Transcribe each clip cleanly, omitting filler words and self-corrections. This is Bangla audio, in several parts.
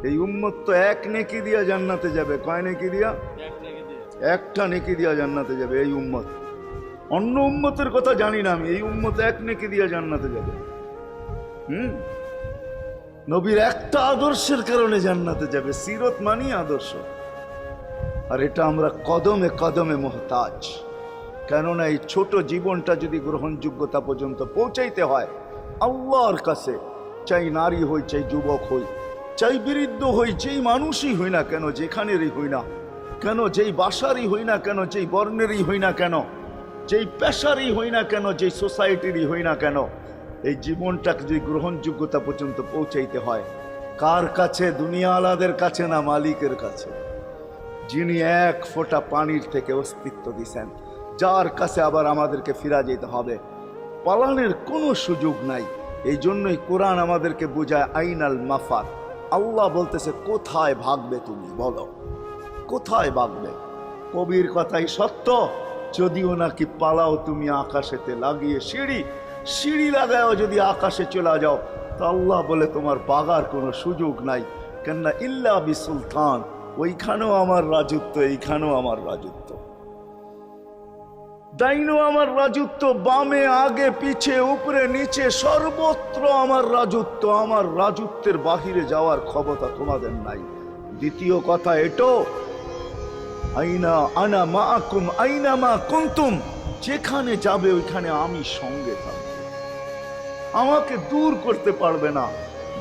এই উম্মত তো এক নেকি দিয়া জান্নাতে যাবে। কয় নেকি দিয়া? একটা নেকি দিয়া জান্নাতে যাবে এই উম্মত। অন্য উম্মতের কথা জানি না আমি, এই উম্মত এক নেকি দিয়া জান্নাতে যাবে। নবীর একটা আদর্শের কারণে জান্নাতে যাবে। সিরত মানি আদর্শ। আর এটা আমরা কদমে কদমে মুহতাজ। কেননা এই ছোট জীবনটা যদি গ্রহণযোগ্যতা পর্যন্ত পৌঁছাইতে হয় আল্লাহর কাছে, চাই নারী হই, চাই যুবক হই, চাই বৃদ্ধ হই, যেই মানুষই হই না কেন, যেখানেরই হই না কেন, যেই বাসারই হই না কেন, যেই বর্ণেরই হই না কেন, যেই পেশারই হই না কেন, যেই সোসাইটিরই হই না কেন, এই জীবনটাকে যদি গ্রহণযোগ্যতা পর্যন্ত পৌঁছাইতে হয় কার কাছে? দুনিয়া আলাদের কাছে না, মালিকের কাছে, যিনি এক ফোঁটা পানির থেকে অস্তিত্ব দিছেন, যার কাছে আবার আমাদেরকে ফিরা যেতে হবে। পালানের কোনো সুযোগ নাই। এই জন্যই কোরআন আমাদেরকে বোঝায় আইনাল মাফার। আল্লাহ বলতেছে কোথায় ভাগবে তুমি, বলো কোথায় ভাগবে? কবির কথাই সত্য, যদিও নাকি পালাও তুমি আকাশেতে লাগিয়ে সিঁড়ি লাগাও যদি আকাশে চলে যাও, তো আল্লাহ বলে তোমার বাগার কোনো সুযোগ নাই। কেননা ইল্লা বি সুলতান, ওইখানেও আমার রাজত্ব, এইখানেও আমার রাজত্ব, ডাইনো আমার রাজত্ব, বামে আগে পিছে উপরে নিচে সর্বত্র আমার রাজত্ব। আমার রাজত্বের বাহিরে যাওয়ার ক্ষমতা তোমাদের নাই। দ্বিতীয় কথা এটো, আইনা আনা মাআকুম আইনা মা কুনতুম, যেখানে যাবে ওইখানে আমি সঙ্গে থাকব। আমাকে দূর করতে পারবে না।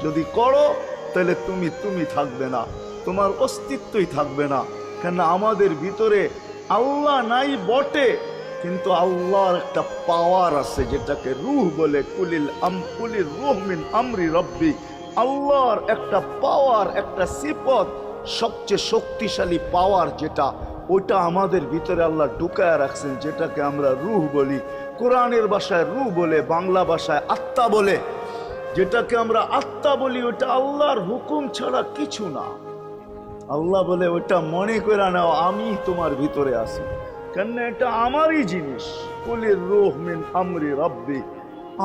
যদি করো তাহলে তুমি থাকবে না, তোমার অস্তিত্বই থাকবে না। কেন আমাদের ভিতরে আল্লাহ নাই বটে, কিন্তু আল্লাহর একটা পাওয়ার আছে যেটাকে রূহ বলে। কুলির রূহ মিন আমরি রব্বি। আল্লাহর একটা পাওয়ার, একটা সিফত, সবচেয়ে শক্তিশালী পাওয়ার যেটা, ওইটা আমাদের ভিতরে আল্লাহ ঢুকায় রাখছেন, যেটাকে আমরা রূহ বলি। কোরআনের ভাষায় রূহ বলে, বাংলা ভাষায় আত্মা বলে। যেটাকে আমরা আত্মা বলি ওটা আল্লাহর হুকুম ছাড়া কিছু না। আল্লাহ বলে ওটা মনে করে নাও আমি তোমার ভিতরে আছি, কেন এটা আমারই জিনিস। কুলির রূহ মিন আমরি রব্বি।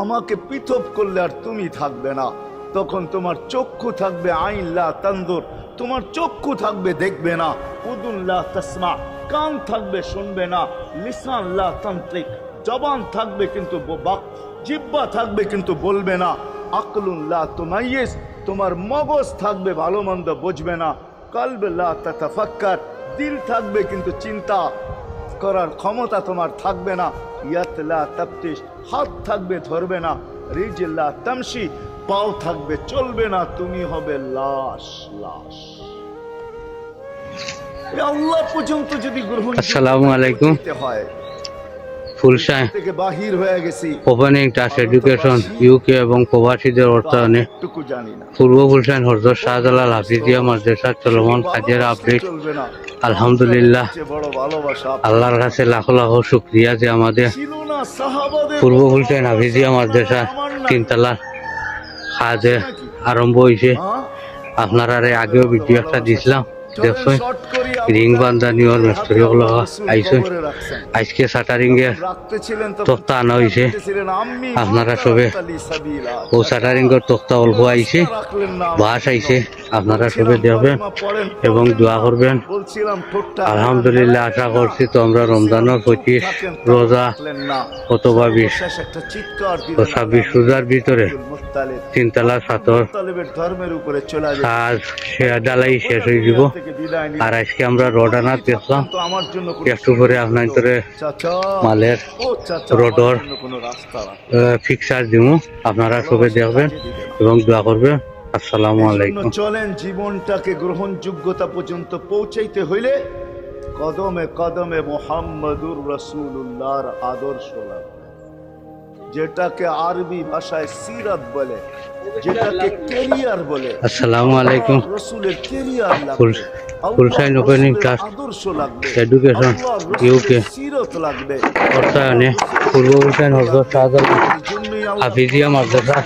আমাকে পৃথক করলে আর তুমি থাকবে না। তখন তোমার চক্ষু থাকবে আইন লা তানজুর, তোমার চক্ষু থাকবে দেখবে না। উদুন লা তাসমা, কান থাকবে শুনবে না। লিসান লা তানতিক, জবান থাকবে কিন্তু জিহ্বা থাকবে কিন্তু বলবে না। আকলুন লা তুমাইয়িজ, তোমার মগজ থাকবে ভালো মন্দ বুঝবে না। কলব লা তাতাফাক্কার, দিল থাকবে কিন্তু চিন্তা করার ক্ষমতা তোমার থাকবে না। ইয়াত লা তাফতিশ, হাত থাকবে ধরবে না। রিজল লা তামশি, পাও থাকবে চলবে না। তুমি হবে লাশ। আল্লাহ পর্যন্ত যদি গ্রহণ আসসালামু আলাইকুম হয়, ফুলশায় থেকে বাহির হয়ে গেছি। ওপেনিং টাচ এডুকেশন ইউকে এবং প্রবাসীদের অর্থায়নে পূর্ব ফুলশাইন হযরত শাহজালাল হাফিজিয়া মাদ্রাসার চলমান কাজের আপডেট। আলহামদুলিল্লাহ, আল্লাহর কাছে লাখো লাখো শুকরিয়া যে আমাদের পূর্ব ফুলশাইন হাফিজিয়া মাদ্রাসা তিনতলার কাজে আরম্ভ হয়েছে। আপনারা আগেও ভিডিও একটা দিছিলাম, দেখছেন রিং বান্ধানিওর মিস্ত্রি হলো আইসে। আজকে শাটারিং এর তক্তা আনা হয়েছে। আপনারা সবে ও শাটারিং এর তক্তা অল্প আইছে, বাস আইছে। আপনারা সবে দেখবেন এবং দোয়া করবেন। আলহামদুলিল্লাহ, আশা করছি তো আমরা রমজানের 25 রোজা অথবা 26 রোজার ভিতরে তিনতলা ছাতর কাজ ঢালাই শেষ হয়ে যাব। আর আজকে আমরা রড আনার দেখলাম, একটু করে আপনার মালের রডর ফিক্সার দিব। আপনারা সবাই দেখবেন এবং দোয়া করবেন। আসসালামু আলাইকুম। চলেন, জীবনটাকে গ্রহণযোগ্যতা পর্যন্ত পৌঁছাইতে হইলে কদমে কদমে মুহাম্মদুর রাসূলুল্লাহর আদর্শ লাগবে, যেটাকে আরবি ভাষায় সিরাত বলে, যেটাকে ক্যারিয়ার বলে। আসসালামু আলাইকুম। রাসূলের ক্যারিয়ার লাগবে, ফুলশাইন ওপেনিং ক্লাস এডুকেশন ইউকে অর্থায়নে পূর্ব ফুলশাইন হযরত শাহজালাল হাফিজিয়া মাদ্রাসা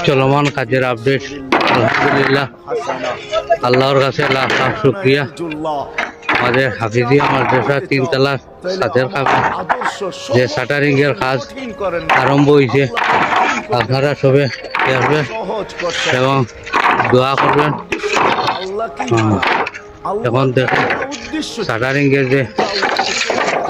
চলমান কাজের আপডেট। আলহামদুলিল্লাহ, আল্লাহর কাছে লাখ লাখ শুকরিয়া। আমাদের হাফিজিয়া মাদ্রাসা তিনতলা ছাদের কাজ যে শাটারিং এর কাজ আরম্ভ হয়েছে, আপনারা সবে দেখবেন এবং দোয়া করবেন। আল্লাহ কি হুম। আল্লাহ এখন দেখেন উদ্দেশ্য শাটারিংয়ের যে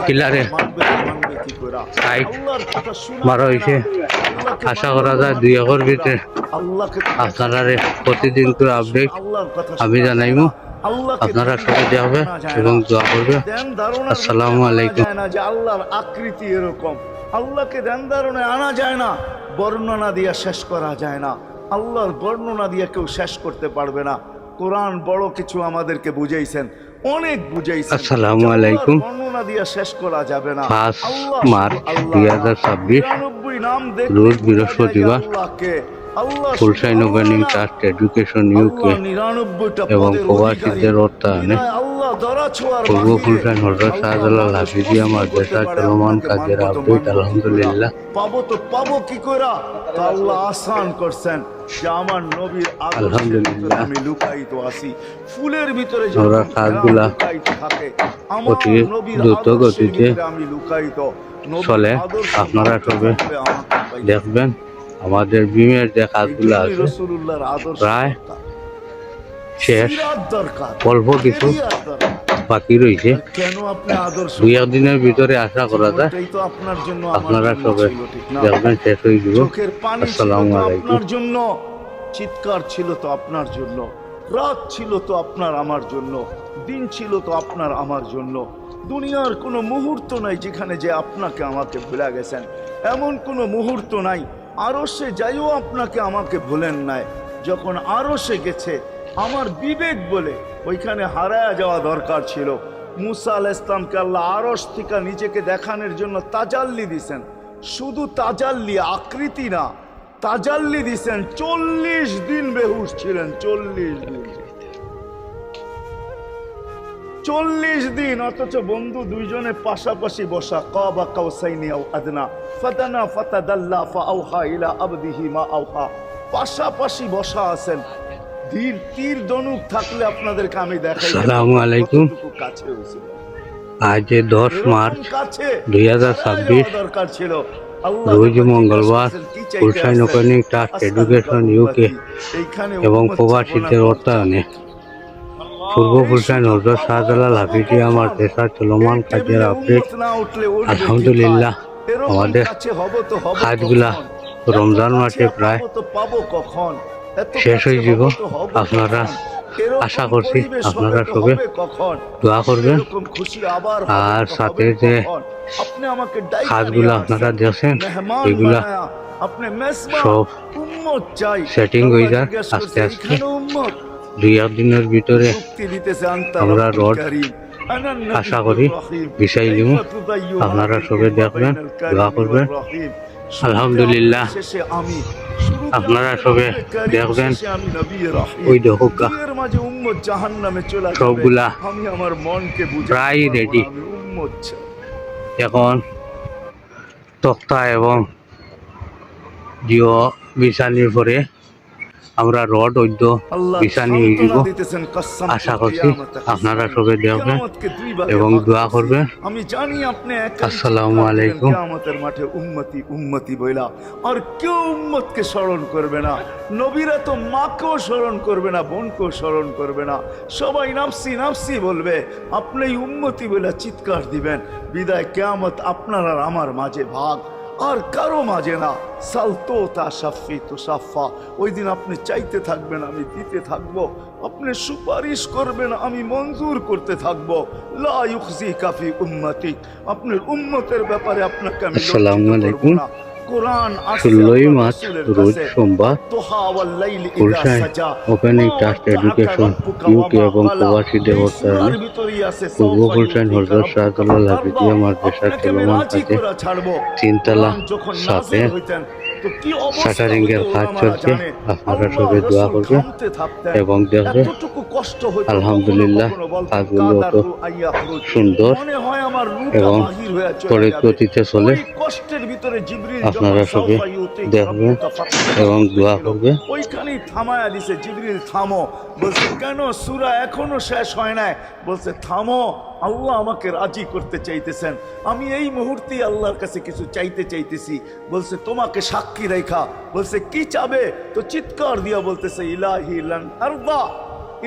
পিলারে মানবে কি করে সাইড আল্লাহর কথা শোনা মারা যায় হয়েছে। না, আল্লাহকে আশা মানবে করা যায় মানবে 2 কি একর করে? ভিতরে আল্লাহকে তো আপনারা দেখা যায় না, প্রতিদিন আল্লাহর করে কথা আপডেট আল্লাহর কথা আমি শোনা যায় জানাইবো। না, আল্লাহকে আপনারা ধ্যান সবাই যাবে করা যায় এবং না। দোয়া করবে। ধ্যান ধারণার ভিতরে আসসালামু আনা আলাইকুম। যায় না যে আল্লাহর আকৃতি এরকম, আল্লাহকে ধ্যান ধারণায় আনা যায় না, বর্ণনা দিয়ে শেষ করা যায় না, আল্লাহর বর্ণনা দিয়ে কেউ শেষ করতে পারবে না। কোরআন বড় কিছু আমাদেরকে বুঝাইছেন, অনেক বুঝাইছেন, আসসালামু যে আল্লাহর আলাইকুম। বর্ণনা দিয়ে শেষ করা যাবে না। 5 আল্লাহ মার্চ শুধু আল্লাহ না। 2026 99 নাম দেখলে রোজ বোঝা যায় যে বৃহস্পতিবার আল্লাহকে। আল্লাহ শুধু ফুলশাইন আল্লাহ ওপেনিং না, ট্রাস্ট এডুকেশন ইউকে আল্লাহ 99টা এবং পদের প্রবাসীদের অধিকারী। অর্থায়নে বিদায় আল্লাহ ধরা ছোঁয়ার পূর্ব বাহিরে ফুলশাইন হযরত আল্লাহ শাহজালাল মানুষ হাফিজিয়া প্রশ্ন করতে মাদ্রাসা পারে, চলমান আপনাকে কাজের মানবো তো আপডেট মানবো কি কইরা? আলহামদুলিল্লাহ। পাবো কি কইরা? তো আল্লাহ আসান করছেন যে আমার নবীর আদর্শের ভিতরে আলহামদুলিল্লাহ। আমি লুকায়িত আছি। ফুলের ভিতরে আমরা যেরকম কাজগুলা লুকায়িত থাকে, আমার অতি নবীর দ্রুত আদর্শের গতিতে ভিতরে আমি লুকায়িত। নবীর চলে। আদর্শ আপনারা ধরতে সবে থাকলে আমাকে পাইতে দেখবেন আমাদের বিমের যে কাজগুলো এইজন্যই আছে রাসূলুল্লাহর আদর্শ প্রায় দরকার। শেষ, সিরাত দরকার, অল্প কিছু শরিয়াত দরকার। বাকি রয়েছে। আর কেন আপনি আদর্শ 2 দিনের ভিতরে আশা করা যায় জীবনটাই তো আপনার জন্য, আমার আপনারা জন্য সবে ছিল, ঠিক না? দেখবেন শেষ হয়ে যাব। চোখের পানি ছিল আসসালামু তো আলাইকুম। আপনার জন্য, চিৎকার ছিল তো আপনার জন্য, রাত ছিল তো আপনার আমার জন্য, দিন ছিল তো আপনার আমার জন্য। দুনিয়ার কোনো মুহূর্ত নাই যেখানে যে আপনাকে আমাকে ভুলে গেছেন, এমন কোনো মুহূর্ত নাই। আরশে যাইও আপনাকে আমাকে ভুলেন নাই। যখন আরশে গেছে আমার বিবেক বলে ওইখানে হারায়া যাওয়া দরকার ছিল। মুসা আলাইহিস ইসলামকে আল্লাহ আরশ থেকে নিজেকে দেখানোর জন্য তাজাল্লি দিছেন, শুধু তাজাল্লি, আকৃতি না, তাজাল্লি দিছেন। 40 দিন বেহুশ ছিলেন, 40 দিন, 40 দিন। অথচ বন্ধু দুইজনে পাশাপাশি বসা, কাবা কাউসাইনি আও আদনা ফাদানা ফাতাদাল্লা ফাআওহা ইলা আবদিহি মা আওহা, পাশাপাশি বসা আছেন। তীর ধনুক থাকলে আপনাদেরকে আমি দেখাই আসসালামু আলাইকুম। কাছে হয়েছিল, আজ 10 মার্চ কাছে 2026 দরকার ছিল। রোজ মঙ্গলবার ফুলশাইন ওপেনিং ট্রাস্ট এডুকেশন ইউকে এবং প্রবাসীদের অর্থায়নে পূর্ব ফুলশাইন হযরত শাহজালাল হাফিজিয়া মাদ্রাসা চলমান কাজের আপডেট আলহামদুলিল্লাহ। আমাদের কাজগুলা রমজান মাসে প্রায় শেষ হয়ে যাব। আপনারা আশা করছি আপনারা সবে দোয়া করবেন। আর সাথে যে কাজগুলো আপনারা দেখছেন এগুলা সব সেটিং হয়ে যায় আস্তে আস্তে। 2 দিনের ভিতরে আমরা রড আশা করি বিষয় নিব। আপনারা সবে দেখবেন, দোয়া করবেন। আলহামদুলিল্লাহ। আপনারা সবে দেখবেন ওই দেখা সবগুলা প্রায় রেডি। এখন তক্তা এবং জিও বিছানির পরে আমরা রড ঐদ্য বিছানি হয়ে যাব। আশা করছি আপনারা সবে দেখবেন এবং দোয়া করবেন। আমি জানি আপনি আসসালামু আলাইকুম। কিয়ামতের মাঠে উম্মতি উম্মতি বইলা আর কেউ উম্মতকে স্মরণ করবে না। নবীরা তো মাকেও স্মরণ করবে না, বোনকেও স্মরণ করবে না, সবাই নাফসি নাফসি বলবে। আপনি উম্মতি বইলা চিৎকার দিবেন। বিদায় কিয়ামত আপনার আর আমার মাঝে ভাগ, আর কারো মাঝে না। সালতো তা সাফি তো সাফা, ওই দিন আপনি চাইতে থাকবেন, আমি দিতে থাকবো। আপনি সুপারিশ করবেন, আমি মঞ্জুর করতে থাকবো। লা ইউখজি কাফি উম্মতিক, আপনার উম্মতের ব্যাপারে আপনাকে আমি আসসালামু আলাইকুম। কোরআন 16 মার্চ রোজ সোমবার ফুলশাইন ওপেনিং ট্রাস্ট এডুকেশন ইউকে এবং প্রবাসীদের অর্থায়নে পূর্ব ফুলশাইন হযরত শাহজালাল হাফিজিয়া মাদ্রাসা চলমান কাজে 3 তলা সাথে শাটারিংয়ের কাজ চলছে। আপনারা সবে দোয়া করবেন এবং দেখবেন আলহামদুলিল্লাহ কাজগুলো অত সুন্দর এবং তড়িৎ গতিতে চলে। আপনারা সবে দেখবেন এবং দোয়া করবেন। ওইখানেই থামায়া দিছে জিবরিল, থামো। বলছে কেন? সূরা এখনো শেষ হয় নাই। বলছে থামো, আল্লাহ আমাকে রাজি করতে চাইতেছেন, আমি এই মুহূর্তে আল্লাহর কাছে কিছু চাইতেছি। বলছে তোমাকে সাক্ষী সাক্ষী রেখা বলছে কি চাবে, তো চিৎকার দিয়া বলতেছে ইলাহি লান আরদা,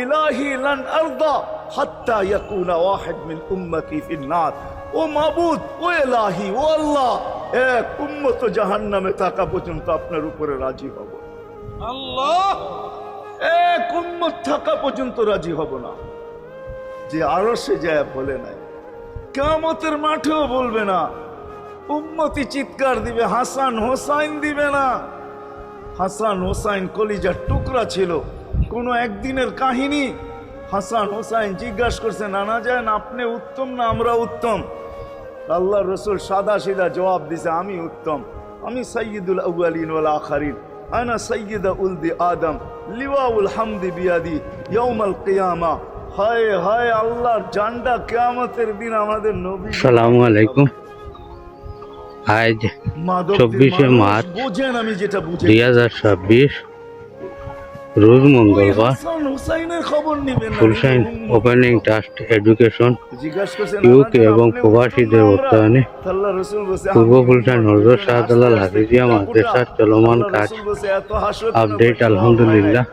ইলাহি লান আরদা হাত্তা ইয়াকুনা ওয়াহিদ মিন উম্মতি ফিন নার। ও মাবুদ, ও ইলাহি, ও আল্লাহ, এক উম্মত জাহান্নামে থাকা পর্যন্ত আপনার উপরে রাজি হব আল্লাহ, এক উম্মত থাকা পর্যন্ত রাজি হব না। যে আরশে যায় বলে নাই, কিয়ামতের মাঠেও বলবে না। উম্মতি চিৎকার দিবে, হাসান হোসাইন দিবে না। হাসান হোসাইন কলিজার টুকরা ছিল, কোনো একদিনের কাহিনী। হাসান হোসাইন জিজ্ঞাসা করছে, নানা যান আপনি উত্তম না আমরা উত্তম? আল্লাহ রসুল সাদা সিধা জবাব দিছে, আমি উত্তম, আমি সাইয়্যিদুল আউয়ালিন ওয়াল আখিরিন, আনা সাইয়্যিদা উলদি আদম, লিওয়াউল হামদি বিয়াদি ইয়াউমাল কিয়ামা। হায় হায়, আল্লাহর জান্ডা কিয়ামতের দিন আমাদের নবী। আসসালামু আলাইকুম। আজ 24শে মার্চ 2026 রোজ মঙ্গলবার ফুলশাইন ওপেনিং ট্রাস্ট এডুকেশন ইউকে এবং প্রবাসীদের অর্থায়নে পূর্ব ফুলশাইন হযরত শাহজালাল হাফিজিয়া মাদ্রাসার চলমান কাজ আপডেট। আলহামদুলিল্লাহ,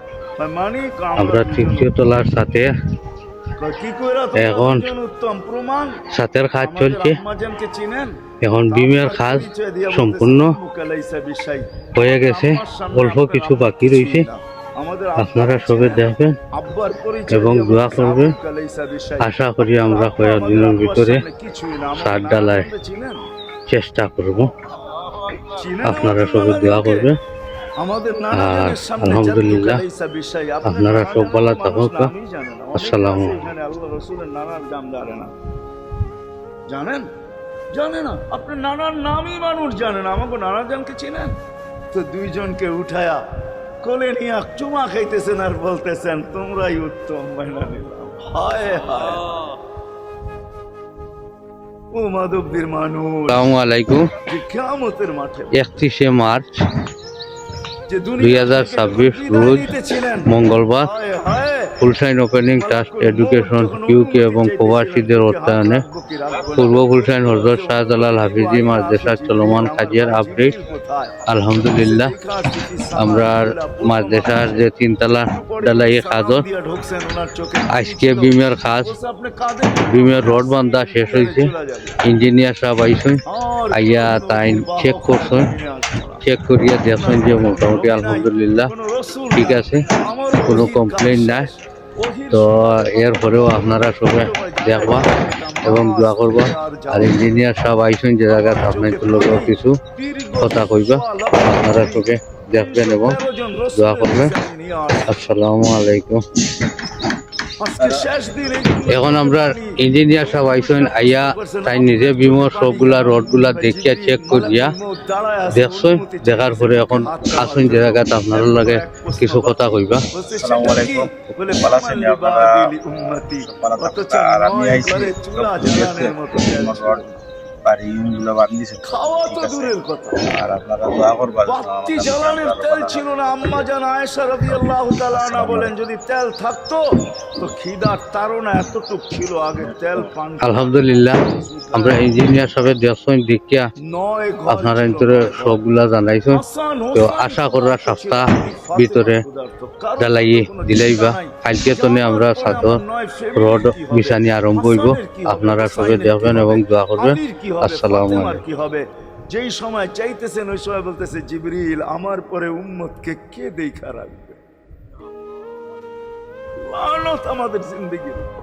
আমরা তৃতীয় তলার সাথে এখন ছাতের কাজ চলছে। এখন বিমের কাজ সম্পূর্ণ হয়ে গেছে, অল্প কিছু বাকি রয়েছে। আপনারা সবে দেখবেন এবং দোয়া করবেন। আশা করি আমরা কয়েকদিনের ভিতরে ছাদ ঢালাই চেষ্টা করব। আপনারা সবে দোয়া করবেন। আর আলহামদুলিল্লাহ, আপনারা সব ভালো থাকুক। আসসালামু জানেন জানে না, আপনার নানার নামই মানুষ জানে না। আমাকে নানা জানকে চিনেন তো? দুইজনকে উঠায়া কোলে নিয়ে চুমা খাইতেছেন আর বলতেছেন তোমরাই উত্তম, মাইনা নিলাম। হায় হায়, ও মাধবদীর মানুষ। আসসালামু আলাইকুম। যে কিয়ামতের মাঠে 31শে মার্চ 2026 রোজ মঙ্গলবার ফুলশাইন ওপেনিং ট্রাস্ট এডুকেশন ইউকে এবং প্রবাসীদের অর্থায়নে পূর্ব ফুলশাইন হযরত শাহজালাল হাফিজি মাদ্রাসার চলমান কাজের আপডেট। আলহামদুলিল্লাহ, আমরা মাদ্রাসার যে তিনতলা ঢালাই কাজর আজকে বিমের কাজ, বিমের রড বান্ধা শেষ হয়েছে। ইঞ্জিনিয়ার সাহেব আইসেন, আইয়া তাই চেক করছেন, চেক করিয়া দেখছেন যে মোটামুটি আলহামদুলিল্লাহ ঠিক আছে, কোনো কমপ্লেন নাই। তো এরপরেও আপনারা সবাই দেখবা এবং দোয়া করবা। আর ইঞ্জিনিয়ার সব আইসেন যে জায়গায় আপনাদের লোকেও কিছু কথা কইবা, আপনারা সবাই দেখবেন এবং দোয়া করবেন। আসসালামু আলাইকুম। এখন আমরা ইঞ্জিনিয়ার সব আইসেন, আইয়া তাই নিজে বিমর সবগুলা রডগুলা দেখিয়া চেক করিয়া দেখছেন, দেখার পরে এখন আসুন যে জায়গাতে আপনার লাগে কিছু কথা কইবা। আসসালামু আলাইকুম। ভালো আছেন আপনারা? আর আমি আইছি বাড়ি ইউনগুলো বানিয়েছে, খাওয়া তো দূরের কথা, আর আপনারা দোয়া করবেন। বাতি জ্বালানোর তেল ছিল না। আম্মা জান আয়েশা রাদিয়াল্লাহু তাআলা আনহা বলেন যদি তেল থাকতো তো খিদার তাড়না এতটুক ছিল, আগে তেল পান। আলহামদুলিল্লাহ, আমরা ইঞ্জিনিয়ার সবে দেখছেন দেখিয়া আপনারা ভিতরে সবগুলা জানাইছেন। তো আশা করা সপ্তাহ ভিতরে জ্বালাইয়ে দিলাইবা। কালকে তো আমরা সাদর রড বিছানি আরম্ভ হইব। আপনারা সবে দেখবেন এবং দোয়া করবেন। আসসালামু আলাইকুম। কি হবে যেই সময় চাইতেছেন ওই সময় বলতেছে জিবরিল আমার পরে উম্মতকে কে দেখা রাখবে? লানত আমাদের জিন্দেগির উপর,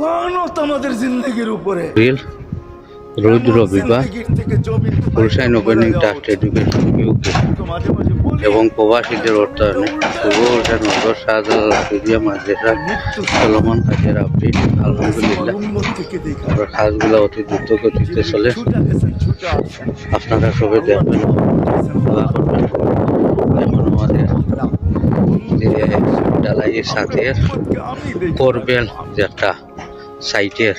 লানত আমাদের জিন্দেগির উপরে। রোজ রবিবার ফুলশাইন ওপেনিং ট্রাস্ট এডুকেশন ইউকে এবং প্রবাসীদের অর্থায়নে পূর্ব ফুলশাইন হযরত শাহজালাল হাফিজিয়া মাদ্রাসার চলমান কাজের আপডেট। আলহামদুলিল্লাহ, আমরা কাজগুলো অতি দ্রুত গতিতে চলে। আপনারা সবাই দেখবেন, দোয়া করবেন। এখন আমাদের যে ঢালাইয়ের সাথে করবেন যে একটা সাইটের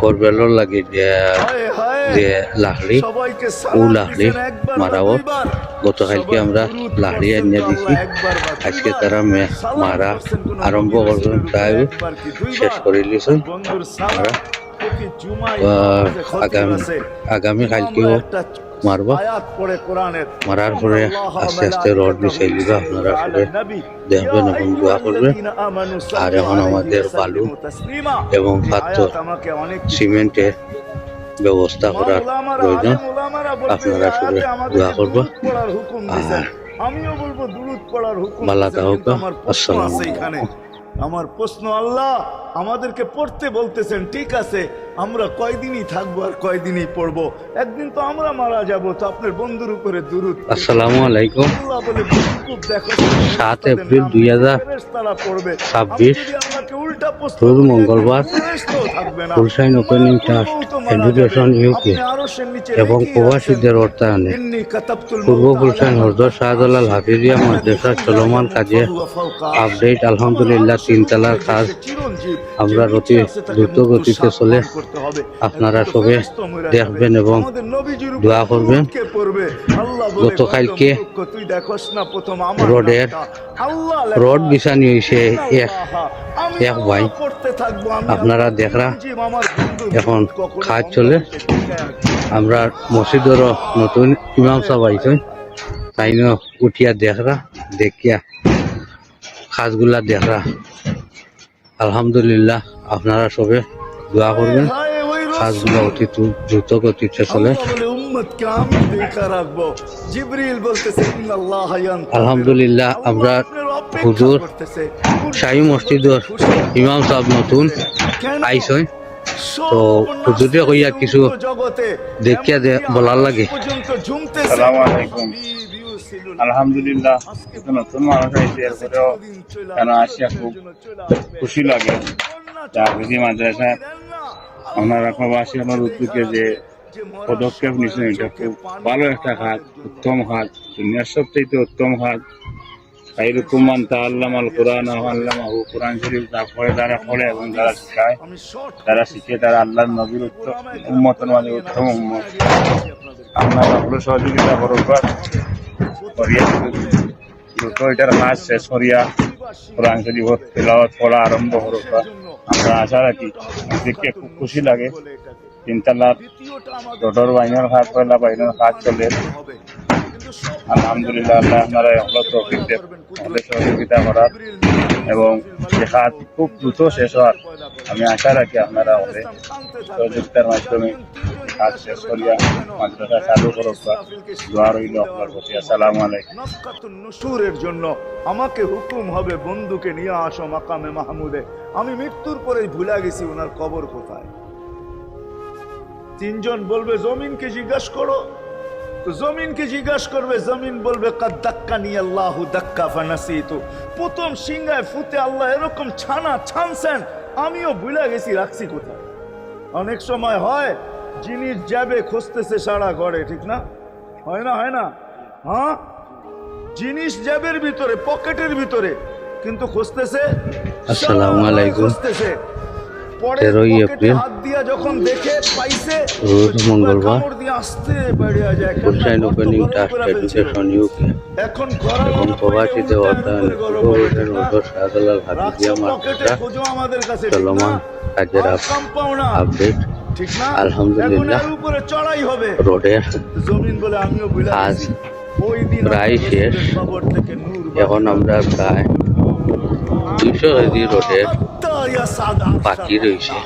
করবেলর লাগে যে লাহড়ি, ও লাহড়ি মারাও গতকালকে আমরা লাহড়ি আনিয়ে দিছি। আজকে তারা মারা আরম্ভ করবেন, প্রায় শেষ করে দিয়েছেন। আমরা আগামী কালকেও মারবা, মারার পরে আস্তে আস্তে রড বিছাই দিবা। আপনারা সবাই দেখবেন এবং দোয়া করবেন। আর এখন আমাদের বালু এবং পাথর সিমেন্টের ব্যবস্থা করার প্রয়োজন। আপনারা সবাই দোয়া করবো। আর আমিও বলবো দুরূদ পড়ার হুকুম। ভালো থাকুক। আমার প্রশ্ন আসসালামু আছে এখানে। আমার প্রশ্ন, আল্লাহ আমাদেরকে পড়তে বলতেছেন, ঠিক আছে, আমরা কয়দিনই থাকবো আর কয়দিনই পড়বো? একদিন তো আমরা মারা যাবো, তো আপনার বন্ধুর উপরে দুরূদ। আসসালামু আলাইকুম। আল্লাহ বলে খুব দেখো 7 এপ্রিল 2026 রোজ মঙ্গলবার ফুলশাইন ওপেনিং ট্রাস্ট এডুকেশন ইউকে এবং প্রবাসীদের অর্থায়নে পূর্ব ফুলশাইন হযরত শাহজালাল হাফিজিয়া মাদ্রাসার চলমান কাজে আপডেট। আলহামদুলিল্লাহ 3 তলার কাজ আমরা অতি দ্রুত গতিতে চলে। আপনারা সবে দেখবেন এবং দোয়া করবেন। গতকালকে রড বিছানি হয়েছে এক ভাই, আপনারা দেখরা এখন কাজ চলে। আমরা মসজিদেরও নতুন ইমাম সাহেব আইছেন, তাই উঠিয়া দেখরা, দেখিয়া কাজগুলা দেখরা। আলহামদুলিল্লাহ আপনারা সবে দোয়া করবেন। কাজগুলো অতি দ্রুত গতিতে চলে। আলহামদুলিল্লাহ আমরা হুজুর শাহী মসজিদের ইমাম সাহেব নতুন আইসই, তো হুজুরে কইয়া কিছু দেখিয়া বলার লাগে। আসসালামু আলাইকুম। আলহামদুলিল্লাহ নতুন মানুষ আইছে, এরপরেও কেন আসিয়া খুব খুশি লাগে। হাফিজি মাদ্রাসায় আপনারা প্রবাসী আমার উদ্যোগে যে পদক্ষেপ নিয়েছেন, এটা খুব ভালো একটা কাজ, উত্তম কাজ, দুনিয়ার সবচেয়ে উত্তম কাজ। খায়রুকুম মান তাআল্লামাল কুরআন ওয়া আল্লামাহু। কুরআন শরীফ যা পড়ে, যারা পড়ে এবং যারা শিখায়, যারা শিখে, তারা আল্লাহর নবীর উম্মতের মাঝে উত্তম উম্মত। আপনারা সকলে সহযোগিতা করবেন। দ্রুত এটার কাজ শেষ করিয়া কোরআন শরীফ তেলাওয়াত পড়া আরম্ভ করব। আমরা আশা রাখি, দেখে খুব খুশি লাগে। 3 তলার ডটর বাইনের কাজ, পয়লা বাইনের কাজ চলে। আলহামদুলিল্লাহ আল্লাহ আপনারা এগুলো তৌফিক দেন, আমাদের সহযোগিতা করার এবং যে কাজ খুব দ্রুত শেষ হওয়ার আমি আশা রাখি। আপনারা আমাদের সহযোগিতার মাধ্যমে কাজ শেষ করিয়া মাদ্রাসা চালু করব। দোয়া রইল আপনার প্রতি। আসসালামু আলাইকুম। নফকাতুন নুশুরের জন্য আমাকে হুকুম হবে, বন্ধুকে নিয়ে আসো মাকামে মাহমুদে। আমি মৃত্যুর পরেই ভুলে গেছি ওনার কবর কোথায়। 3 জন বলবে জমিনকে জিজ্ঞাসা করো, তো জমিনকে জিজ্ঞাসা করবে, জমিন বলবে কাদ দাক্কানি আল্লাহু দাক্কা ফানাসিতু। প্রথম সিংহায় ফুতে আল্লাহ এরকম ছানা ছানছেন, আমিও ভুলে গেছি রাখছি কোথায়। অনেক সময় হয় জিনিস যাবে খুঁজতেছে সারা ঘরে, ঠিক না? হয় না? হয় না? হ্যাঁ, জিনিস জ্যাবের ভিতরে, পকেটের ভিতরে, কিন্তু খুঁজতেছে। আসসালামু আলাইকুম। খুঁজতেছে 13 এপ্রিল রোজ মঙ্গলবার ফুলশাইন ওপেনিং ট্রাস্ট এডুকেশন ইউকে এবং প্রবাসীদের অর্থায়নে হযরত শাহজালাল হাফিজিয়া মাদ্রাসা চলমান কাজের আপডেট। আলহামদুলিল্লাহ রোডের কাজ প্রায় শেষ। এখন আমরা প্রায় 200 কেজি রোডের বাকি রয়েছে,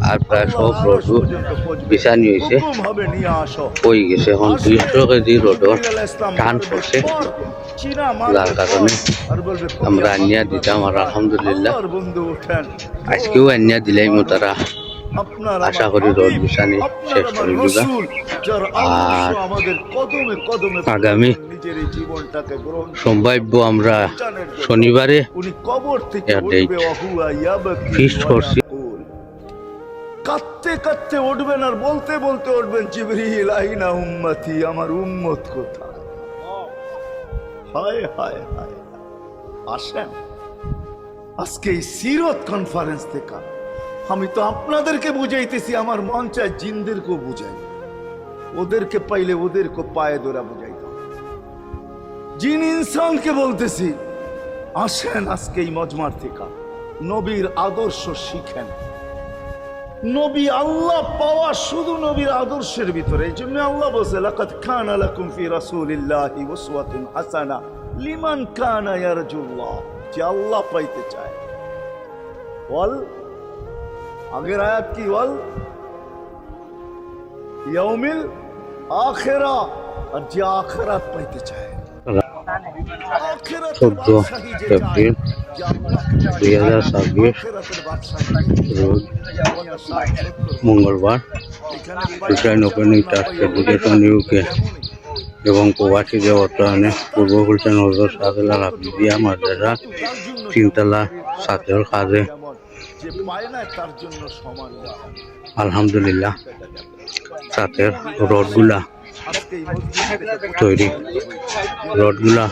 আর প্রায় সব রোড বিছানি হয়েছে, হয়ে গেছে। এখন 200 কেজি রোডর টান পড়ছে, যার কারণে আমরা আনিয়া দিতাম। আর আলহামদুলিল্লাহ আজকেও আনিয়া দিলাই তারা। আশা করি রোড বিছানি শেষ করে দিবা। আর আগামী সম্ভাব্য আমরা শনিবারে ফিক্সড করছি। কাঁদতে কাঁদতে উঠবেন আর বলতে বলতে উঠবেন, জিবরিল আইনা উম্মতি, আমার উম্মত কোথায়? হায় হায় হায়। আসেন আজকে এই সিরত কনফারেন্স থেকে আমি তো আপনাদেরকে বুঝাইতেছি, আমার মন চায় জিনদেরকেও বুঝাই। ওদেরকে পাইলে ওদেরকে পায়ে ধরা বুঝাইতাম। জিন ইনসানকে বলতেছি, আসেন আজকে এই মজমার থেকে নবীর আদর্শ শিখেন। নবী আল্লাহ পাওয়া শুধু নবীর আদর্শের ভিতরে। এই জন্য আল্লাহ বলছে লাকাদ কানা লাকুম ফি রাসূলিল্লাহি উসওয়াতুন হাসানাহ লিমান কানা ইয়ারজুল্লাহ, যে আল্লাহ পাইতে চায়। বল আগের আয়াত কি বল, ইয়াউমিল আখিরা, আর যে আখিরাত পাইতে চায়। 14 এপ্রিল 2026 রোজ মঙ্গলবার Hussain open trust education UK এবং প্রবাসীদের অর্থায়নে পূর্ব হুসাইন হযরত শাহজালাল হাফিজিয়া মাদ্রাসা তিনতলা ছাদের কাজে যে পায় না তার জন্য সমান। আলহামদুলিল্লাহ ছাদের রডগুলা তৈরি, রডগুলা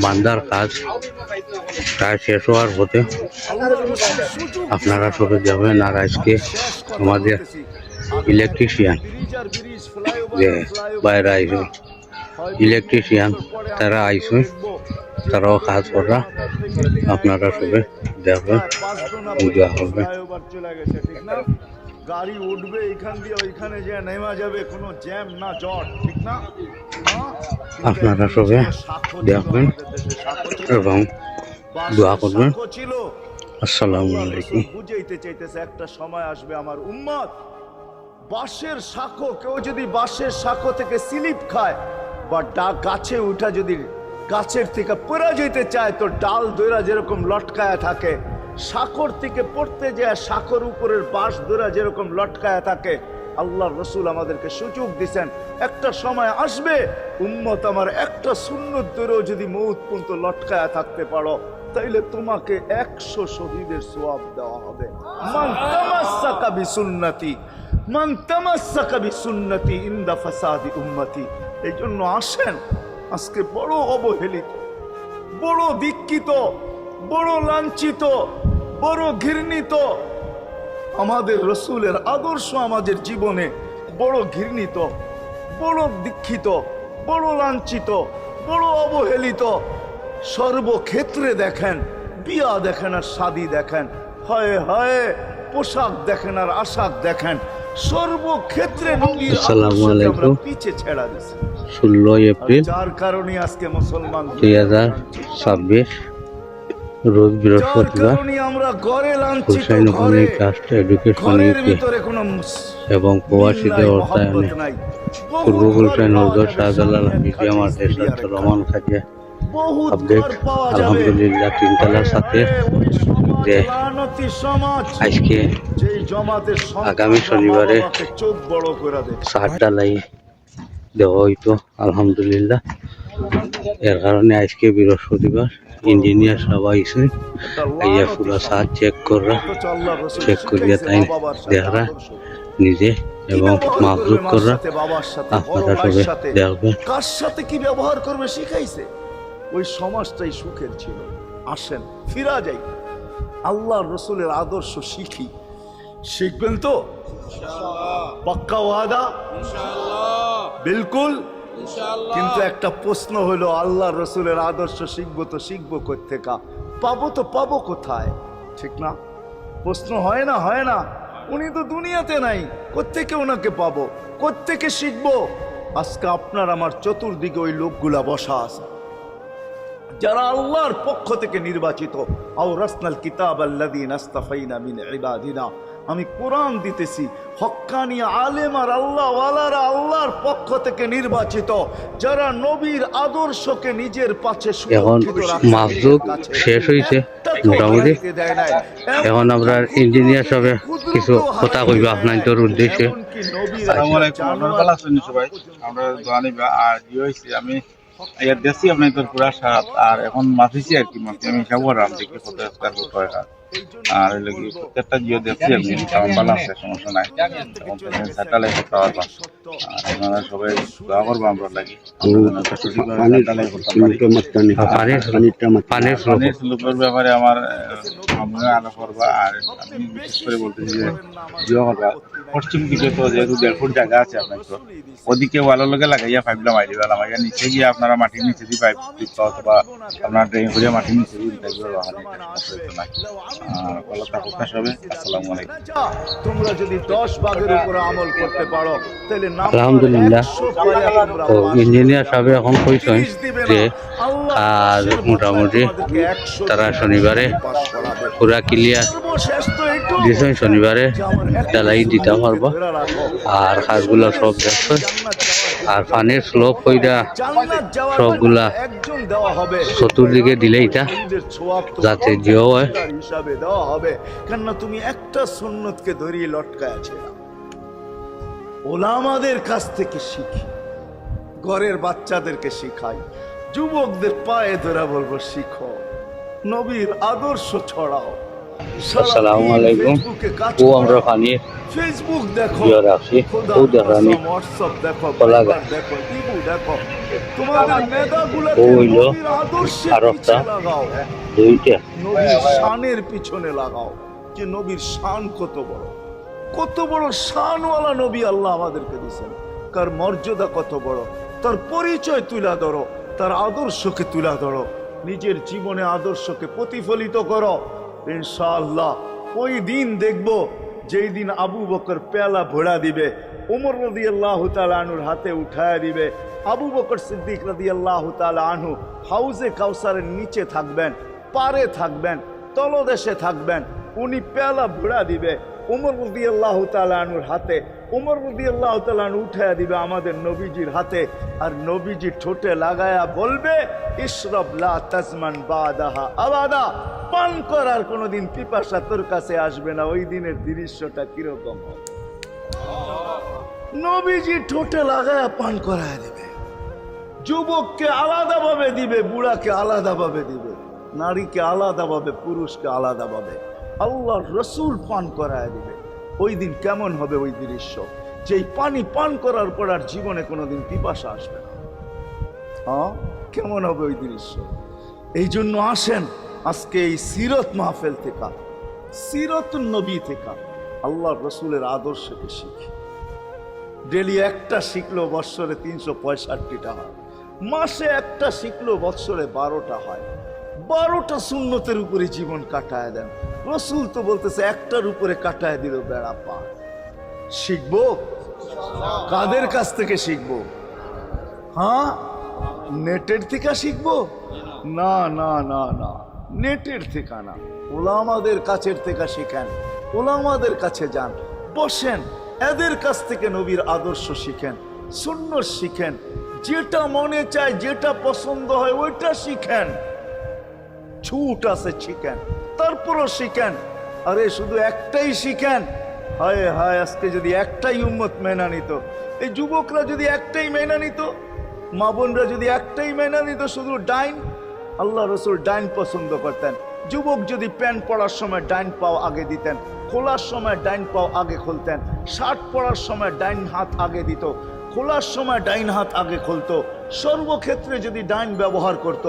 বান্ধার কাজ প্রায় শেষ হওয়ার পথে। আপনারা সরে যাবেন। আর আজকে আমাদের ইলেকট্রিশিয়ান যে বাইরে আইসে, ইলেকট্রিশিয়ান তারা আইসে, তারাও কাজ করা। আপনারা সবে যাবেন, পূজা হবে। গাড়ি উঠবে এখান দিয়ে ওইখানে যে নেমা যাবে, কোনো জ্যাম না জট, ঠিক না? আপনারা সবে দেখবেন এবং দোয়া করবেন। আসসালামু আলাইকুম। বুঝাইতে চাইতেছে একটা সময় আসবে আমার উম্মত, বাঁশের শাখো, কেউ যদি বাঁশের শাখো থেকে স্লিপ খায় বা গাছে উঠা যদি গাছের থেকে পড়ে যেতে চায়, তো ডাল দইরা যেরকম লটকায়া থাকে, শাখর থেকে পড়তে যায় শাখর উপরের বাঁশ দইরা যেরকম লটকায়া থাকে। আল্লাহ রসুল আমাদেরকে সুযোগ দিচ্ছেন, একটা সময় আসবে উম্মত আমার একটা সুন্নত ধরেও যদি মউত পর্যন্ত লটকায়া থাকতে পারো, তাইলে তোমাকে 100 শহীদের সওয়াব দেওয়া হবে। মান তামাসসাকা বিসুন্নতি, মান তামাসসাকা বিসুন্নতি ইনদা ফাসাদি উম্মতি। এই জন্য আসেন, আজকে বড় অবহেলিত, বড় দীক্ষিত, বড় লাঞ্ছিত, বড় ঘৃণিত আমাদের রসুলের আদর্শ আমাদের জীবনে, বড় ঘৃণিত, বড় দীক্ষিত, বড় লাঞ্ছিত, বড় অবহেলিত। সর্বক্ষেত্রে দেখেন, বিয়া দেখেন আর শাদী দেখেন, হয় হয় পোশাক দেখেন আর আশাক দেখেন, সর্বক্ষেত্রে নবীর আসসালামু আদর্শকে আমরা আলাইকুম। পিছে ছেড়া দিছি। 16 এপ্রিল যার কারণে আজকে মুসলমান 2026 রোজ বৃহস্পতিবার আমরা ঘরে লাঞ্ছিত, হুসাইন ওপেন ট্রাস্ট এডুকেশন ঘরের ইউকে ভিতরে কোনো এবং প্রবাসীদের অর্থায়নে পূর্ব হুসাইন হযরত শাহজালাল হাফিজিয়া মাদ্রাসা চলমান কাজে আপডেট। আলহামদুলিল্লাহ তিনতলার সাথে যে আজকে আগামী শনিবারে চোখ বড় করে দে। ছাদ ঢালাই দেওয়া হইতো আলহামদুলিল্লাহ। এর কারণে আজকে বৃহস্পতিবার ইঞ্জিনিয়ার সবাই আইসে, আইয়া পুরো ছাদ চেক করা, চেক করিয়া তাই দেখা নিজে এবং মাহজুব করা। আপনারা সবাই দেখবেন কার সাথে কি ব্যবহার করবে শিখাইছে, ওই সমাজটাই সুখের ছিল। আসেন ফিরা যাই, আল্লাহর রসুলের আদর্শ শিখি। শিখবেন তো? পাক্কা ওয়াদা? বিলকুল। কিন্তু একটা প্রশ্ন হলো, আল্লাহর রসুলের আদর্শ শিখবো তো শিখবো কোত্থেকা, পাবো তো পাবো কোথায়, ঠিক না? প্রশ্ন হয় না, হয় না। উনি তো দুনিয়াতে নাই, কোত্থেকে ওনাকে পাবো, কোত্থেকে শিখবো? আজকে আপনার আমার চতুর্দিকে ওই লোকগুলা বসা আছে, যারা আল্লাহর পক্ষ থেকে নির্বাচিত। আওরাসনাল কিতাব আল্লাযীনা ইসতাফাইনা মিন ইবাদিনা। আমি কোরআন দিতেছি, হক্কানি আলেম আর আল্লাহ ওয়ালারা আল্লাহর পক্ষ থেকে নির্বাচিত, যারা নবীর আদর্শকে নিজের পাশে এখন মাহজুব শেষ হয়েছে মোটামুটি। এখন আমরা ইঞ্জিনিয়ার সবে কিছু কথা কইব আপনাদের উদ্দেশ্যে। আসসালামু আলাইকুম। আপনারা ভালো আছেন সবাই? আমরা দোয়া নিবা। আর কি হইছে, আমি এর দেশি আপনাদের পুরা সাত আর এখন মাফিছি আর কি, মাফি আমি হিসাব করলাম দেখি কত স্কয়ার ফুট হয়। আর এই লাগি প্রত্যেকটা জিও দেখছি আমি, আমার ভালো আছে, সমস্যা নাই। এখন স্যাটেলাইট পাওয়ার পর আর আপনারা সবাই দোয়া করবো আমরা লাগি। পানির স্লোপের ব্যাপারে আমার আমরা আলো করবা। আর আমি বিশেষ করে বলতেছি যে জিও করবা পশ্চিম দিকে, তো যেহেতু 1.5 ফুট জায়গা আছে আপনার, তো ওদিকে ওয়ালের লগে লাগাইয়া পাইপটা মারি দিবা। লাগাইয়া নিচে গিয়ে আপনারা মাটির নিচে দিয়ে পাইপ দিতে, অথবা আপনার ড্রেন করে মাটির নিচে দিয়ে দিতে। আর ভালো থাকুক সবাই। আসসালামু আলাইকুম। তোমরা যদি 10 ভাগের উপরে আমল করতে পারো তাহলে আলহামদুলিল্লাহ। তো ইঞ্জিনিয়ার সাহেব এখন কইছেন যে কাজ মোটামুটি তারা শনিবারে পুরা ক্লিয়ার দিয়েছেন, শনিবারে ঢালাই দিতে পারবো। আর কাজগুলো সব দেখছে, আর পানির স্লোপ কইরা সবগুলা চতুর্দিকে দিলে এটা যাতে যেও হয়। হিসাবে দেওয়া হবে, কেননা তুমি একটা সুন্নতকে ধরিয়ে লটকায় আছে। ওলামাদের কাছ থেকে শিখি, ঘরের বাচ্চাদেরকে শিখাই, যুবকদের পায়ে ধরে বলবো শিখো, নবীর আদর্শ ছড়াও। আসসালামু আলাইকুম। ও আমরা পানি ফেসবুক দেখো, ইয়ে রাখছি, ও দেখানি হোয়াটসঅ্যাপ দেখো, কলাগা দেখো, ইবু দেখো, তোমাদের মেধাগুলোকে ও হইল নবীর আদর্শের আরেকটা পিছে লাগাও, দুইটা নবীর শানের পিছনে লাগাও, যে নবীর শান কত বড়, কত বড় শানওয়ালা নবী আল্লাহ আমাদেরকে দিয়েছেন, তার মর্যাদা কত বড়, তার পরিচয় তুলে ধরো, তার আদর্শকে তুলে ধরো, নিজের জীবনে আদর্শকে প্রতিফলিত করো। ইনশাআল্লাহ ওই দিন দেখবো যেই দিন আবু বকর পেয়ালা ভোড়া দিবে, উমর রাদিয়াল্লাহু তাআলা আনহুর হাতে উঠায় দিবে, আবু বকর সিদ্দিক রাদিয়াল্লাহু তাআলা আনহু হাউজে কাউসারের নিচে থাকবেন, পারে থাকবেন, তলদেশে থাকবেন, উনি পেয়ালা ভোড়া দিবে উমর রাদিয়াল্লাহু তাআলা আনহুর হাতে, উমর রাদিয়াল্লাহু তাআলা আনহু উঠায় দিবে আমাদের নবীজির হাতে, আর নবীজি ঠোঁটে লাগায়া বলবে ইশরাব লা তাজমান বাদাহা আবাদা, পান করার কোনোদিন পিপাসা তোর কাছে আসবে না। ওই দিনের দৃশ্যটা কিরকম হবে? নবীজি ঠোঁটে লাগায়া পান করায় দিবে, যুবককে আলাদাভাবে দিবে, বুড়াকে আলাদাভাবে দিবে, নারীকে আলাদাভাবে, পুরুষকে আলাদাভাবে, আল্লাহ রসুল পান করায় দিবে। ওই দিন কেমন হবে ওই দৃশ্য, যেই পানি পান করার পর আর জীবনে কোনোদিন পিপাসা আসবে না। হ্যাঁ, কেমন হবে ওই দৃশ্য? এই জন্য আসেন আজকে এই সিরত মাহফিল থেকে, সিরতুন নবী থেকে আল্লাহ রসুলের আদর্শকে শিখি। ডেলি একটা শিখলো বৎসরে 365টা হয়, মাসে একটা শিখলো বৎসরে 12টা হয়। 12টা সুন্নতের উপরে জীবন কাটায় দেন। রসুল তো বলতেছে একটার উপরে কাটায় দিল বেড়া পার। শিখবো কাদের কাছ থেকে শিখবো? হ্যাঁ, নেটের থেকে শিখবো? না না না না, নেটের থেকে না, ওলামাদের কাছের থেকে শিখেন, ওলামাদের কাছে যান, বসেন, এদের কাছ থেকে নবীর আদর্শ শিখেন, সুন্নত শিখেন, যেটা মনে চায়, যেটা পছন্দ হয় ওইটা শিখেন। ছুট আছে শিখেন, তারপরও শিখেন। আরে শুধু একটাই শিখেন, হায় হায়, আজকে যদি একটাই উম্মত মেনা নিত, এই যুবকরা যদি একটাই মেনা নিত, মা বোনরা যদি একটাই মেনা নিত, শুধু ডাইন, আল্লাহ রসুল ডাইন পছন্দ করতেন। যুবক যদি প্যান্ট পরার সময় ডাইন পাও আগে দিতেন, খোলার সময় ডাইন পাও আগে খুলতেন, শার্ট পরার সময় ডাইন হাত আগে দিত, খোলার সময় ডাইন হাত আগে খুলতো, সর্বক্ষেত্রে যদি ডাইন ব্যবহার করত।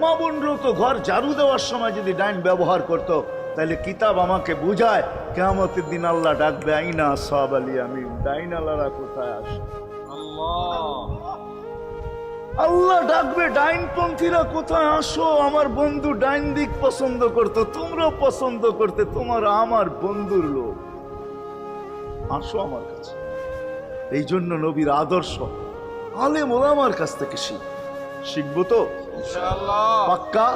মা বোনরাও তো ঘর ঝাড়ু দেওয়ার সময় যদি ডাইন ব্যবহার করত, তাহলে কিতাব আমাকে বুঝায় কিয়ামতের দিন আল্লাহ ডাকবে আইনা আসহাব আল ইয়ামিন, ডাইন আল্লাহরা কোথায় আসে? আল্লাহ ডাকবে ডাইনপন্থীরা কোথায় আসো? আমার বন্ধু ডাইন দিক পছন্দ করতো, তোমরাও পছন্দ করতে, তোমার আমার বন্ধুর লোক, আসো আমার কাছে। এই জন্য নবীর আদর্শ আলেম ওলামার কাছ থেকে শিখবো তো পাক্কা।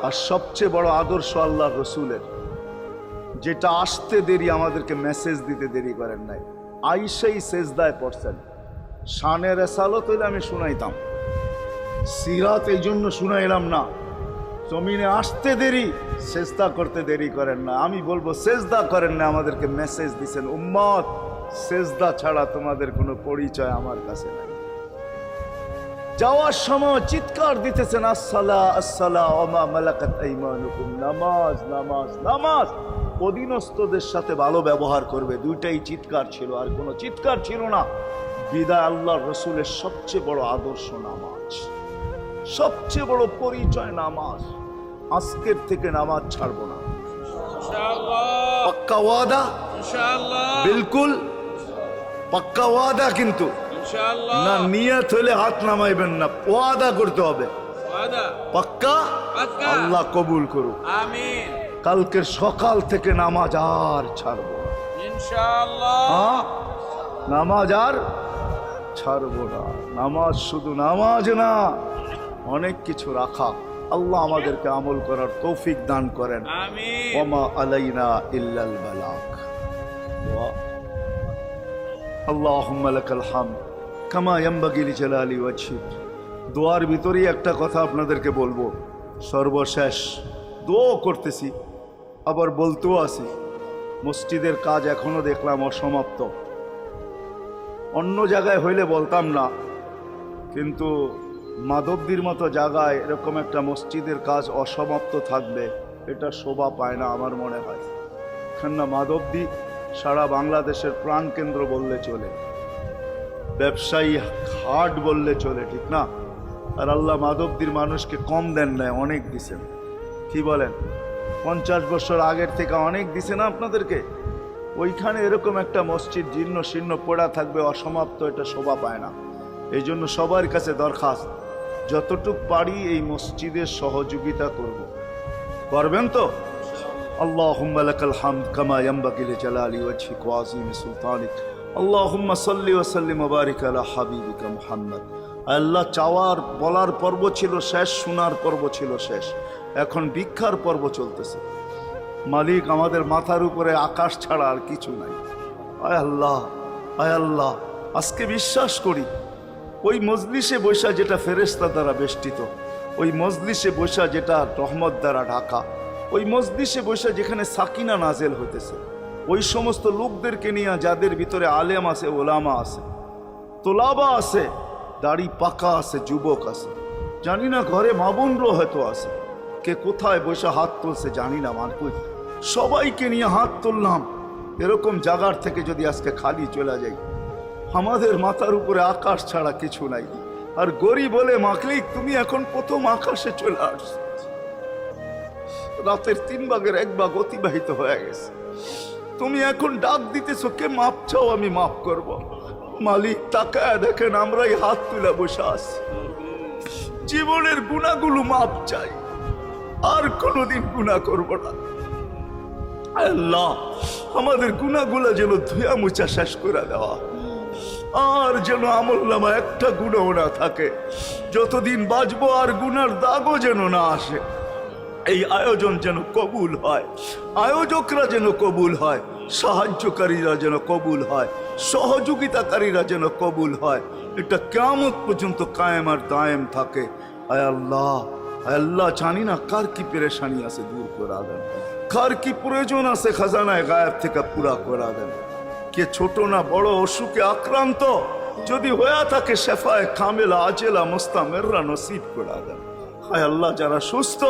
আর সবচেয়ে বড় আদর্শ আল্লাহ রসুলের, যেটা আসতে দেরি, আমাদেরকে মেসেজ দিতে দেরি করেন নাই। আইসাই সেজদায় পড়ছেন, শানের এসালত হইলে আমি শুনাইতাম, সিরাত এই জন্য শুনাইলাম না। জমিনে আসতে দেরি, সেজদা করতে দেরি করেন না। আমি বলবো সেজদা করেন না, আমাদেরকে মেসেজ দিছেন, উম্মত সেজদা ছাড়া তোমাদের কোনো পরিচয় আমার কাছে নাই। যাওয়ার সময় চিৎকার দিতেছেন আসসালা আসসালা ওমা মালাকাত আইমানুকুম, নামাজ নামাজ নামাজ, অধীনস্থদের সাথে ভালো ব্যবহার করবে, দুইটাই চিৎকার ছিল, আর কোনো চিৎকার ছিল না। বিদায় আল্লাহ রসুলের সবচেয়ে বড় আদর্শ নামাজ, সবচেয়ে বড় পরিচয় নামাজ। আজকের থেকে নামাজ ছাড়বো না, পাক্কা ওয়াদা, বিলকুল পাক্কা ওয়াদা। কিন্তু না, নিয়ত হলে হাত নামাইবেন না, ওয়াদা করতে হবে পাক্কা। আল্লাহ কবুল করুক। কালকের সকাল থেকে নামাজ আর ছাড়বো না ইনশাআল্লাহ। নামাজ আর ছাড়বো না। নামাজ শুধু নামাজ না, অনেক কিছু রাখা। আল্লাহ আমাদেরকে আমল করার তৌফিক দান করেন। আমিন। ওয়া মা আলাইনা ইল্লাল বালাগ। আল্লাহুম্মা লাকাল হামদ কামা ইয়ানবাগি লিজালালি ওয়াজহিক। দোয়ার ভিতরেই একটা কথা আপনাদেরকে বলবো, সর্বশেষ দোয়া করতেছি, আবার বলতেও আছি, মসজিদের কাজ এখনো দেখলাম অসমাপ্ত। অন্য জায়গায় হইলে বলতাম না, কিন্তু মাধবদীর মতো জায়গায় এরকম একটা মসজিদের কাজ অসমাপ্ত থাকবে, এটা শোভা পায় না আমার মনে হয়। কেননা মাধবদী সারা বাংলাদেশের প্রাণকেন্দ্র বললে চলে, ব্যবসায়ী হাট বললে চলে, ঠিক না? আর আল্লাহ মাধবদীর মানুষকে কম দেন নাই, অনেক দিছেন। কি বলেন? 50 বছর আগের থেকে অনেক দিছে না আপনাদেরকে? ওইখানে এরকম একটা মসজিদ জীর্ণ শীর্ণ পড়া থাকবে অসমাপ্ত, এটা শোভা পায় না। এই জন্য সবার কাছে দরখাস্ত, যতটুক পারি এই মসজিদের সহযোগিতা করব। করবেন তো? আল্লাহুম্মা লাকাল হামদ কামা ইয়ানবাগি লিজালালি ওয়াজহিক ওয়া আযীমি সুলতানিক। আল্লাহুম্মা সাল্লি ওয়া সাল্লিম ওয়া বারিক আলা হাবিবিকা মুহাম্মদ। আল্লাহ, চাওয়ার বলার পর্ব ছিল শেষ, শোনার পর্ব ছিল শেষ, এখন ভিক্ষার পর্ব চলতেছে। মালিক, আমাদের মাথার উপরে আকাশ ছাড়া আর কিছু নাই। আয় আল্লাহ, আয় আল্লাহ, আজকে বিশ্বাস করি ওই মজলিসে বৈশা যেটা ফেরেশতা দ্বারা বেষ্টিত, ওই মজলিসে বৈশা যেটা রহমত দ্বারা ঢাকা, ওই মজলিসে বৈশা যেখানে সাকিনা নাজেল হইতেছে, ওই সমস্ত লোকদেরকে নিয়ে যাদের ভিতরে আলেম আছে, ওলামা আছে, তোলাবা আছে, দাড়ি পাকা আছে, যুবক আছে, জানি না ঘরে মা বোনরও হয়তো আছে, কে কোথায় বসে হাত তুলছে জানি না। মানকুই সবাইকে নিয়ে হাত তুললাম। এরকম জায়গার থেকে যদি আজকে খালি চলে যাই, আমাদের মাথার উপরে আকাশ ছাড়া কিছু নাই। আর গরিব বলে মাকলিক, তুমি এখন প্রথম আকাশে চলে আসছ, রাতের 3 ভাগের 1 ভাগ অতিবাহিত হয়ে গেছে, তুমি এখন ডাক দিতেছো, কে মাপ চাও, আমি মাফ করব। মালিক, তাকায় দেখেন আমরাই হাত তুলে বসে আছি, জীবনের গুনাহগুলো মাপ চাই, আর কোনোদিন গুনাহ করব না। আল্লাহ, আমাদের গুনাহগুলো যেন ধুয়া মুছা শেষ করে দেওয়া, আর যেন আমলনামা একটা গুনাহ না থাকে, যতদিন বাঁচবো আর গুনার দাগও যেন না আসে। এই আয়োজন যেন কবুল হয়, আয়োজকরা যেন কবুল হয়, সাহায্যকারীরা যেন কবুল হয়, সহযোগিতাকারীরা যেন কবুল হয়, এটা কিয়ামত পর্যন্ত কায়েম আর দায়েম থাকে। আয় আল্লাহ, আয় আল্লাহ, জানি না কার কি পেরেশানি আছে, দূর করে দেন, কার কি প্রয়োজন আছে খাজানায় গায়েব থেকে পুরা করে দেন। কে ছোট না বড় অসুখে আক্রান্ত যদি হয়ে থাকে, শেফায়ে কামেলা আজেলা মুস্তামেররা নসিব করে দেন। হায় আল্লাহ, যারা সুস্থ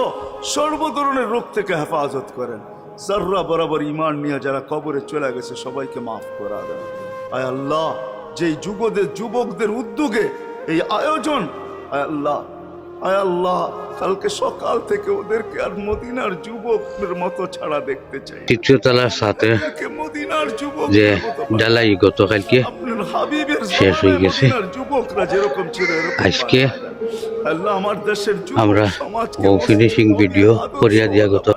সর্ব ধরনের রোগ থেকে হেফাজত করেন। জাররা বরাবর ঈমান নিয়ে যারা কবরে চলে গেছে, সবাইকে মাফ করে দেন। আয় আল্লাহ, যেই যুবকদের উদ্যোগে এই আয়োজন, আয় আল্লাহ, আয় আল্লাহ, কালকে সকাল থেকে ওদেরকে আর মদিনার যুবকের মতো ছাড়া দেখতে চাই। তৃতীয় তলার সাথে মদিনার যুবক যে ডালাই গতকালকে আপনার হাবিবের শেষ হয়ে গেছে, যুবকরা যেরকম ছিল আজকে আল্লাহ আমার দেশের আমরা ও ফিনিশিং ভিডিও করিয়া দিয়া গত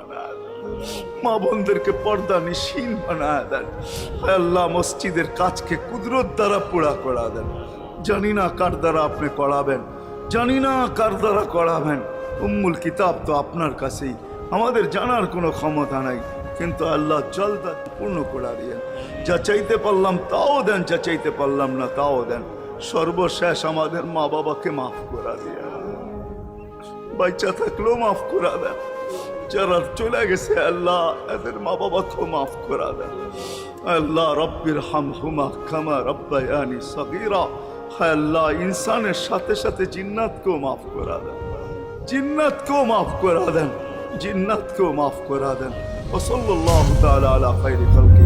মা বোনদেরকে পর্দা নিশীন বানায় দেন। আল্লাহ, মসজিদের কাজকে কুদরত দ্বারা পুরা করা দেন। জানি না কার দ্বারা আপনি করাবেন, জানি না কার দ্বারা করাবেন। উম্মুল কিতাব তো আপনার কাছেই, আমাদের জানার কোনো ক্ষমতা নাই, কিন্তু আল্লাহ জলদা পূর্ণ করা দিয়েন। যা চাইতে পারলাম তাও দেন, যা চাইতে পারলাম না তাও দেন। সর্বশেষ আমাদের মা বাবাকে মাফ করা দিয়ে, বাচ্চা থাকলেও মাফ করা দেন, যারা চলে গেছে আল্লাহ এদের মা বাবাকেও মাফ করা দেন। আল্লাহ, রব্বির হামহুমা কামা রব্বায়ানি সগীরা। হায় আল্লাহ, ইনসানের সাথে সাথে জিন্নাতকেও মাফ করা দেন, জিন্নাতকেও মাফ করা দেন, জিন্নাতকেও মাফ করা দেন। ওয়া সাল্লাল্লাহু তাআলা আলা খায়রি খালকি